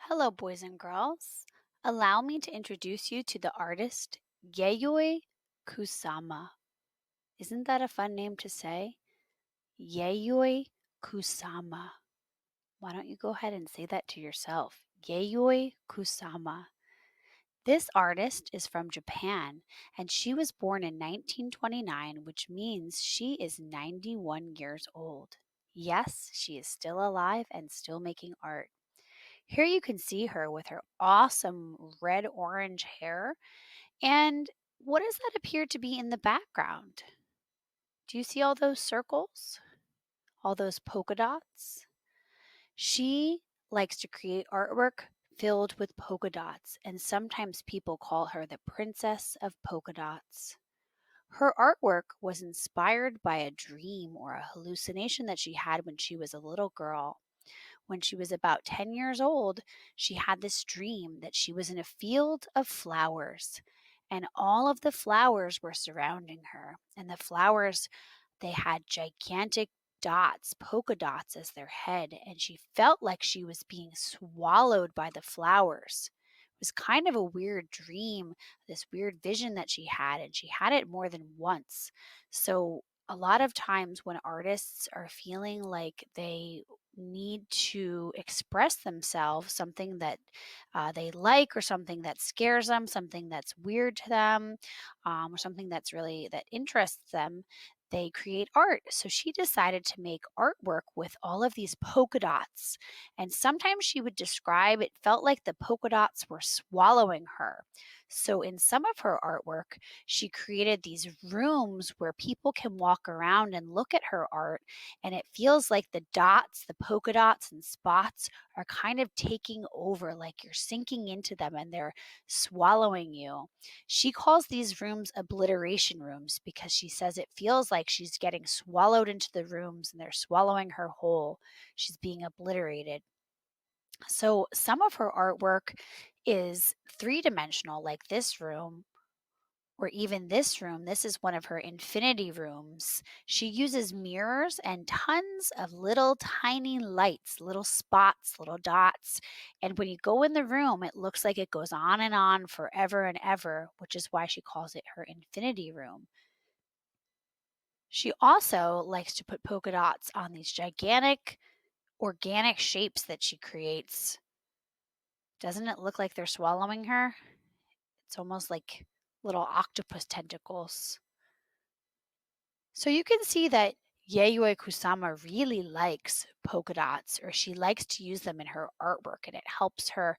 Hello, boys and girls. Allow me to introduce you to the artist Yayoi Kusama. Isn't that a fun name to say? Yayoi Kusama. Why don't you go ahead and say that to yourself? Yayoi Kusama. This artist is from Japan and she was born in 1929, which means she is 91 years old. Yes, she is still alive and still making art. Here you can see her with her awesome red orange hair. And what does that appear to be in the background? Do you see all those circles? All those polka dots? She likes to create artwork filled with polka dots, and sometimes people call her the Princess of Polka Dots. Her artwork was inspired by a dream or a hallucination that she had when she was a little girl. When she was about 10 years old, she had this dream that she was in a field of flowers, and all of the flowers were surrounding her. And the flowers, they had gigantic dots, polka dots as their head, and she felt like she was being swallowed by the flowers. It was kind of a weird dream, this weird vision that she had, and she had it more than once. So, a lot of times when artists are feeling like they need to express themselves, something that they like, or something that scares them, something that's weird to them, or something that's really that interests them, they create art. So she decided to make artwork with all of these polka dots. And sometimes she would describe it felt like the polka dots were swallowing her. So in some of her artwork, she created these rooms where people can walk around and look at her art, and it feels like the dots, the polka dots and spots are kind of taking over, like you're sinking into them and they're swallowing you. She calls these rooms obliteration rooms because she says it feels like she's getting swallowed into the rooms and they're swallowing her whole. She's being obliterated. So some of her artwork is three-dimensional, like this room, or even this room. This is one of her infinity rooms. She uses mirrors and tons of little tiny lights, little spots, little dots. And when you go in the room, it looks like it goes on forever and ever, which is why she calls it her infinity room. She also likes to put polka dots on these gigantic organic shapes that she creates. Doesn't it look like they're swallowing her? It's almost like little octopus tentacles. So you can see that Yayoi Kusama really likes polka dots, or she likes to use them in her artwork, and it helps her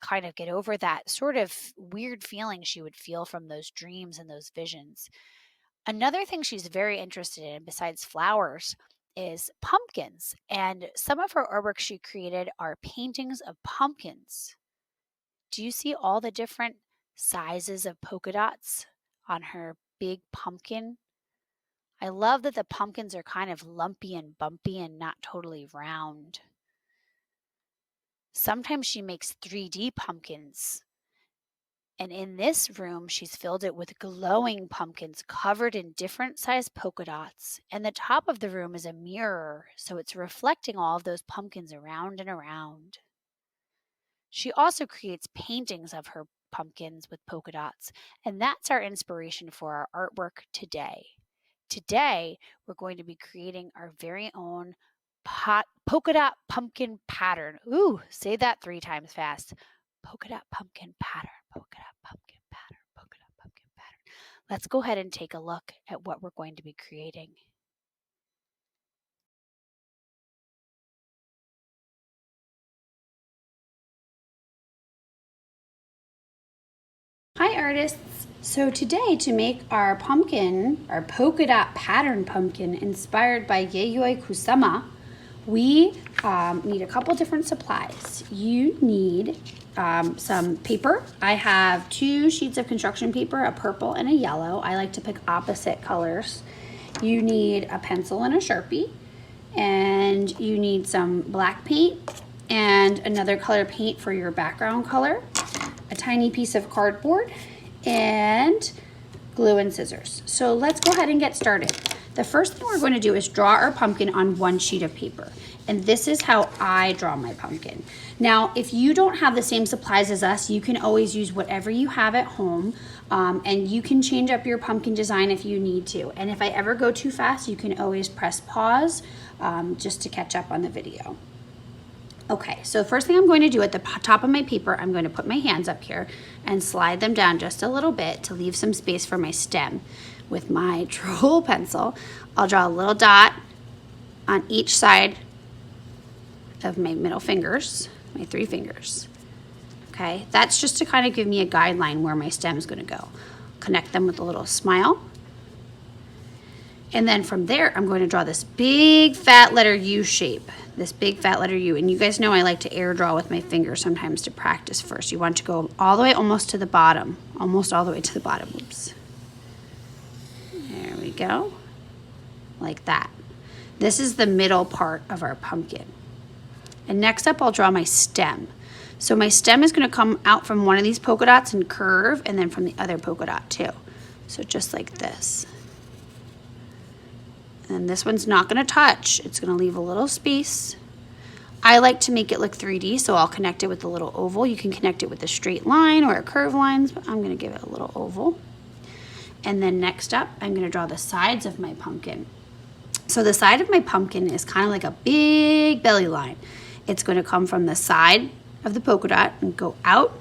kind of get over that sort of weird feeling she would feel from those dreams and those visions. Another thing she's very interested in, besides flowers, is pumpkins. And some of her artwork she created are paintings of pumpkins. Do you see all the different sizes of polka dots on her big pumpkin? I love that the pumpkins are kind of lumpy and bumpy and not totally round. Sometimes she makes 3D pumpkins. And in this room, she's filled it with glowing pumpkins covered in different sized polka dots. And the top of the room is a mirror, so it's reflecting all of those pumpkins around and around. She also creates paintings of her pumpkins with polka dots, and that's our inspiration for our artwork today. Today, we're going to be creating our very own polka dot pumpkin pattern. Ooh, say that 3 times fast. Polka dot pumpkin pattern, polka dot pumpkin pattern, polka dot pumpkin pattern. Let's go ahead and take a look at what we're going to be creating. Hi artists! So today, to make our pumpkin, our polka dot pattern pumpkin inspired by Yayoi Kusama, we need a couple different supplies. You need some paper. I have 2 sheets of construction paper, a purple and a yellow. I like to pick opposite colors. You need a pencil and a Sharpie, and you need some black paint and another color paint for your background color, a tiny piece of cardboard, and glue and scissors. So let's go ahead and get started. The first thing we're going to do is draw our pumpkin on 1 sheet of paper. And this is how I draw my pumpkin. Now, if you don't have the same supplies as us, you can always use whatever you have at home, and you can change up your pumpkin design if you need to. And if I ever go too fast, you can always press pause just to catch up on the video. Okay, so the first thing I'm going to do at the top of my paper, I'm going to put my hands up here and slide them down just a little bit to leave some space for my stem. With my Troll pencil, I'll draw a little dot on each side of my middle fingers, my 3 fingers. Okay, that's just to kind of give me a guideline where my stem is going to go. Connect them with a little smile. And then from there, I'm going to draw this big fat letter U shape, this big fat letter U. And you guys know I like to air draw with my fingers sometimes to practice first. You want to go all the way almost to the bottom, almost all the way to the bottom. Oops. There we go, like that. This is the middle part of our pumpkin. And next up, I'll draw my stem. So my stem is going to come out from one of these polka dots and curve, and then from the other polka dot too. So just like this. And this one's not going to touch. It's going to leave a little space. I like to make it look 3D, so I'll connect it with a little oval. You can connect it with a straight line or a curved lines, but I'm going to give it a little oval. And then next up, I'm going to draw the sides of my pumpkin. So the side of my pumpkin is kind of like a big belly line. It's going to come from the side of the polka dot and go out,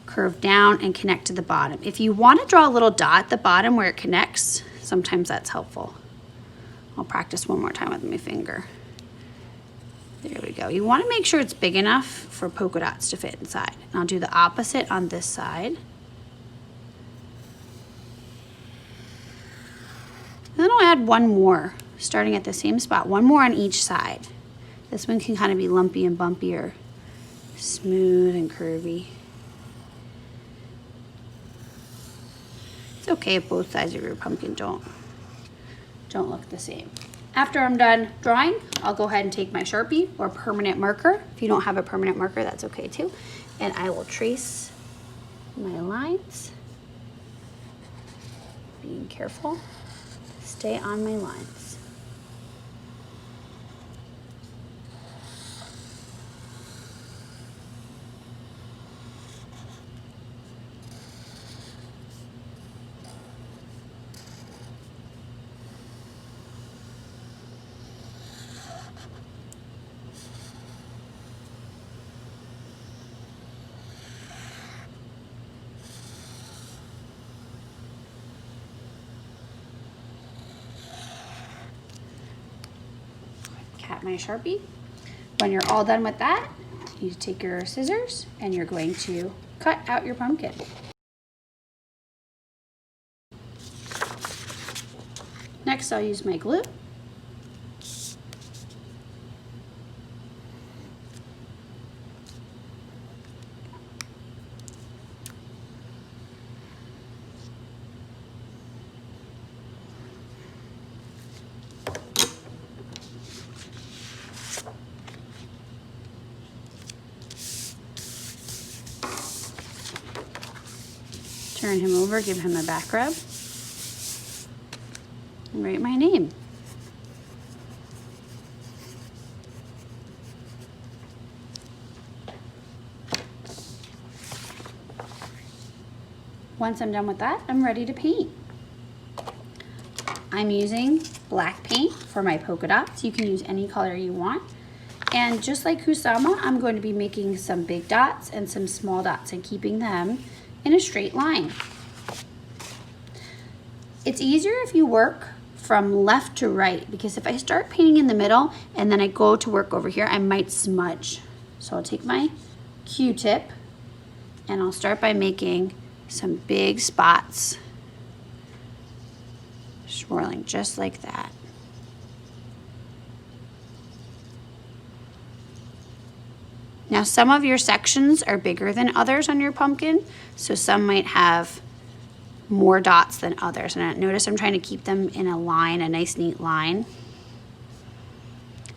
curve down, and connect to the bottom. If you want to draw a little dot at the bottom where it connects, sometimes that's helpful. I'll practice one more time with my finger. There we go. You want to make sure it's big enough for polka dots to fit inside. And I'll do the opposite on this side. And then I'll add one more, starting at the same spot, one more on each side. This one can kind of be lumpy and bumpy or smooth and curvy. It's okay if both sides of your pumpkin don't look the same. After I'm done drawing, I'll go ahead and take my Sharpie or permanent marker. If you don't have a permanent marker, that's okay too. And I will trace my lines. Being careful, stay on my lines. Cat my Sharpie. When you're all done with that, you take your scissors and you're going to cut out your pumpkin. Next, I'll use my glue. Turn him over, give him a back rub, and write my name. Once I'm done with that, I'm ready to paint. I'm using black paint for my polka dots. You can use any color you want. And just like Kusama, I'm going to be making some big dots and some small dots and keeping them in a straight line. It's easier if you work from left to right, because if I start painting in the middle and then I go to work over here, I might smudge. So I'll take my Q-tip and I'll start by making some big spots, swirling just like that. Now some of your sections are bigger than others on your pumpkin, so some might have more dots than others. And notice I'm trying to keep them in a line, a nice neat line.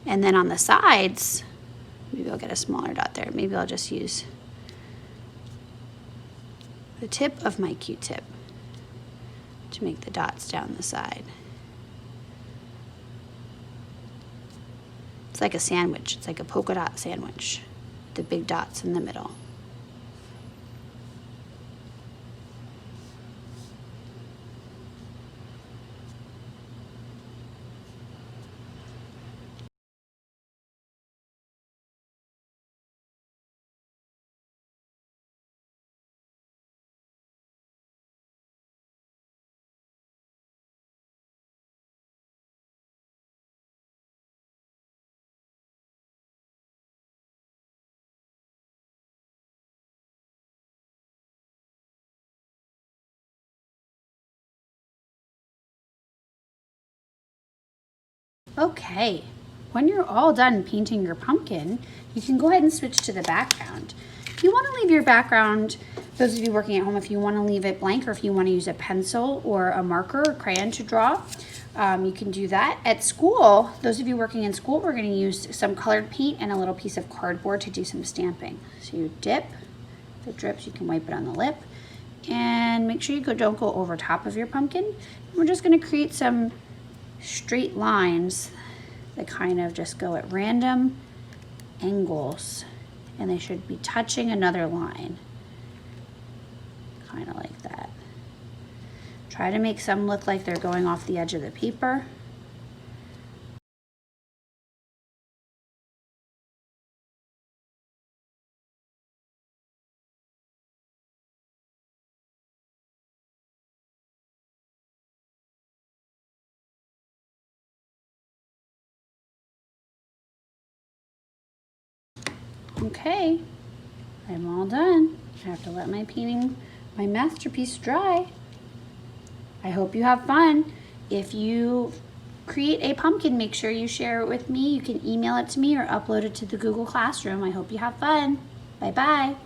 And then on the sides, maybe I'll get a smaller dot there. Maybe I'll just use the tip of my Q-tip to make the dots down the side. It's like a sandwich. It's like a polka dot sandwich. The big dots in the middle. Okay, when you're all done painting your pumpkin, you can go ahead and switch to the background. If you want to leave your background, those of you working at home, if you want to leave it blank or if you want to use a pencil or a marker or crayon to draw, you can do that. At school, those of you working in school, we're going to use some colored paint and a little piece of cardboard to do some stamping. So you dip, if it drips, you can wipe it on the lip. And make sure you don't go over top of your pumpkin. We're just going to create some straight lines that kind of just go at random angles, and they should be touching another line, kind of like that. Try to make some look like they're going off the edge of the paper. Okay, I'm all done. I have to let my masterpiece dry. I hope you have fun. If you create a pumpkin, make sure you share it with me. You can email it to me or upload it to the Google Classroom. I hope you have fun. Bye-bye.